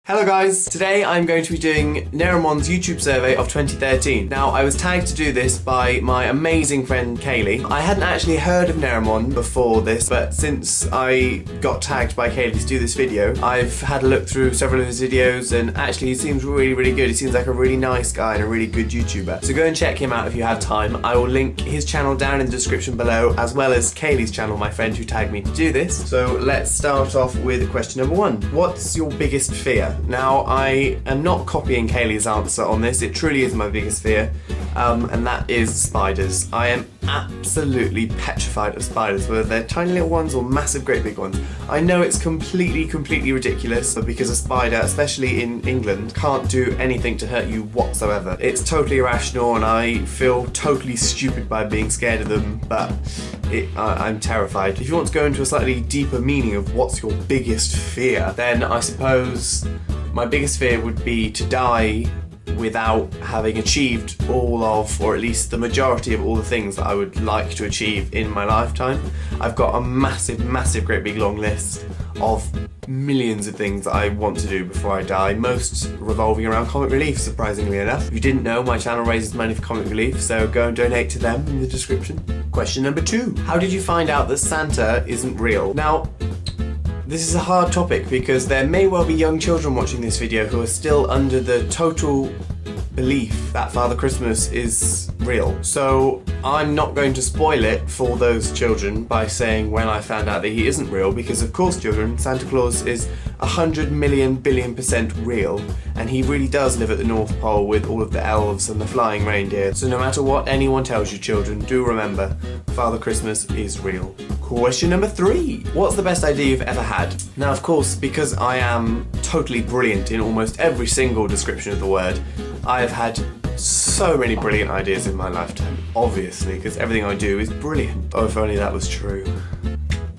Hello guys, today I'm going to be doing Nerimon's YouTube survey of 2013. Now I was tagged to do this by my amazing friend Kayleigh. I hadn't actually heard of Nerimon before this, but since I got tagged by Kayleigh to do this video, I've had a look through several of his videos and actually he seems really good. He seems like a really nice guy and a really good YouTuber. So go and check him out if you have time. I will link his channel down in the description below, as well as Kayleigh's channel, my friend who tagged me to do this. So let's start off with question number one. What's your biggest fear? Now, I am not copying Kayleigh's answer on this. It truly is my biggest fear, and that is spiders. I am absolutely petrified of spiders, whether they're tiny little ones or massive great big ones. I know it's completely ridiculous, but because a spider, especially in England, can't do anything to hurt you whatsoever. It's totally irrational and I feel totally stupid by being scared of them, but I'm terrified. If you want to go into a slightly deeper meaning of what's your biggest fear, then I suppose my biggest fear would be to die without having achieved all of, or at least the majority of all the things that I would like to achieve in my lifetime. I've got a massive great big long list of millions of things that I want to do before I die, most revolving around Comic Relief, surprisingly enough. If you didn't know, my channel raises money for Comic Relief, so go and donate to them in the description. Question number two. How did you find out that Santa isn't real? Now, this is a hard topic because there may well be young children watching this video who are still under the total belief that Father Christmas is real. So I'm not going to spoil it for those children by saying when I found out that he isn't real, because of course children, Santa Claus is 100 million billion% real, and he really does live at the North Pole with all of the elves and the flying reindeer. So no matter what anyone tells you, children, do remember, Father Christmas is real. Question number three. What's the best idea you've ever had? Now, of course, because I am totally brilliant in almost every single description of the word, I have had so many brilliant ideas in my lifetime, obviously, because everything I do is brilliant. Oh, if only that was true.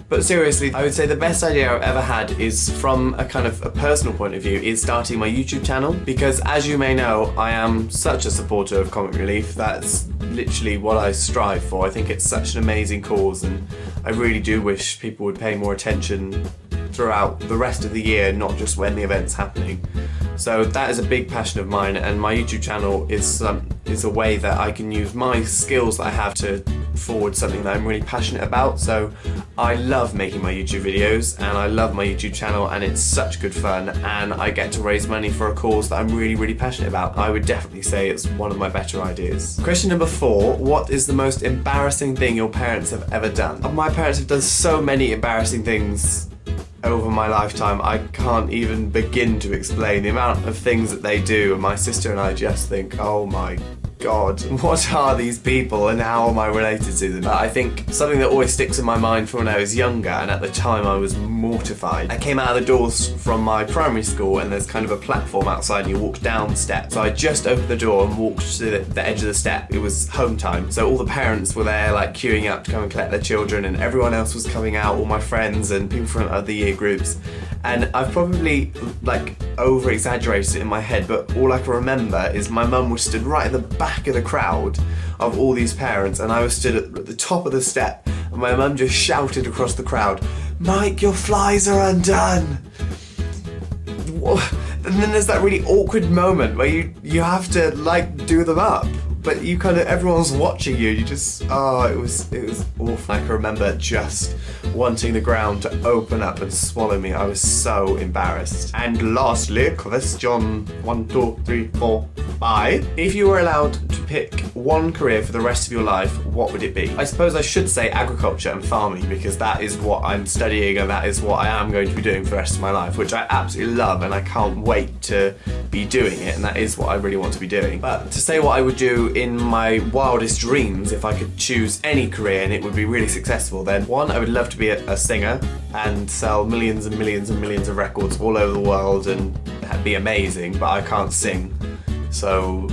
But seriously, I would say the best idea I've ever had is, from a kind of a personal point of view, is starting my YouTube channel, because as you may know, I am such a supporter of Comic Relief. That's literally what I strive for. I think it's such an amazing cause, and I really do wish people would pay more attention throughout the rest of the year, not just when the event's happening. So that is a big passion of mine, and my YouTube channel is a way that I can use my skills that I have to forward something that I'm really passionate about. So I love making my YouTube videos and I love my YouTube channel, and it's such good fun, and I get to raise money for a cause that I'm really passionate about. I would definitely say it's one of my better ideas. Question number four. What is the most embarrassing thing your parents have ever done? My parents have done so many embarrassing things over my lifetime, I can't even begin to explain the amount of things that they do, and my sister and I just think, oh my God, what are these people and how am I related to them? I think something that always sticks in my mind from when I was younger, and at the time I was mortified. I came out of the doors from my primary school and there's kind of a platform outside and you walk down the steps. So I just opened the door and walked to the edge of the step. It was home time. So all the parents were there like queuing up to come and collect their children, and everyone else was coming out, all my friends and people from other year groups. And I've probably like over exaggerated it in my head, but all I can remember is my mum was stood right at the back of the crowd of all these parents, and I was stood at the top of the step, and my mum just shouted across the crowd, "Mike, your flies are undone!" And then there's that really awkward moment where you have to like do them up, but you kind of, everyone's watching you, you just, oh, it was awful. I can remember just wanting the ground to open up and swallow me. I was so embarrassed. And lastly, question 1, 2, 3, 4, 5. If you were allowed to pick one career for the rest of your life, what would it be? I suppose I should say agriculture and farming, because that is what I'm studying and that is what I am going to be doing for the rest of my life, which I absolutely love and I can't wait to be doing it, and that is what I really want to be doing. But to say what I would do in my wildest dreams, if I could choose any career and it would be really successful, then one, I would love to be a singer and sell millions and millions and millions of records all over the world and be amazing, but I can't sing. So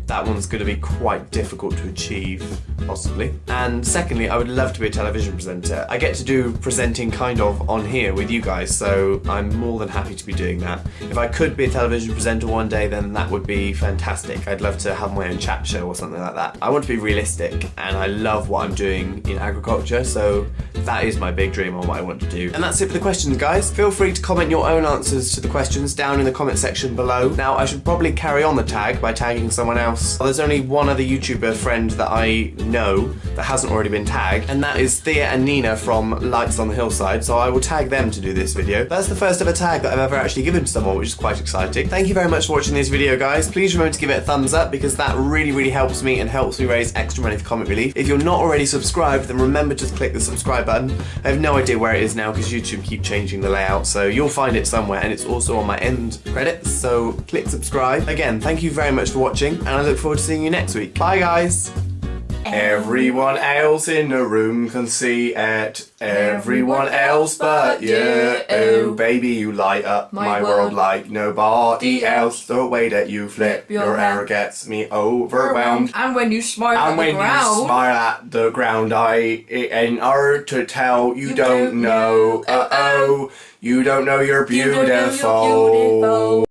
that one's going to be quite difficult to achieve, possibly. And secondly, I would love to be a television presenter. I get to do presenting kind of on here with you guys, so I'm more than happy to be doing that. If I could be a television presenter one day, then that would be fantastic. I'd love to have my own chat show or something like that. I want to be realistic, and I love what I'm doing in agriculture, so that is my big dream on what I want to do. And that's it for the questions, guys. Feel free to comment your own answers to the questions down in the comment section below. Now, I should probably carry on the tag by tagging someone else. There's only one other YouTuber friend that I know that hasn't already been tagged, and that is Thea and Nina from Lights on the Hillside, so I will tag them to do this video. That's the first ever tag that I've ever actually given to someone, which is quite exciting. Thank you very much for watching this video, guys. Please remember to give it a thumbs up, because that really helps me and helps me raise extra money for comic relief. If you're not already subscribed, then remember to click the subscribe button. I have no idea where it is now because YouTube keep changing the layout, so you'll find it somewhere, and it's also on my end credits, so click subscribe. Again, thank you very much for watching, and I look forward to seeing you next week. Bye, guys! Everyone else in the room can see it. Everyone else but you. Oh, baby, you light up my world like nobody else. The way that you flip your hair gets me overwhelmed. And when you smile at the ground. You smile at the ground, it ain't hard to tell. You don't know. You don't know you're beautiful.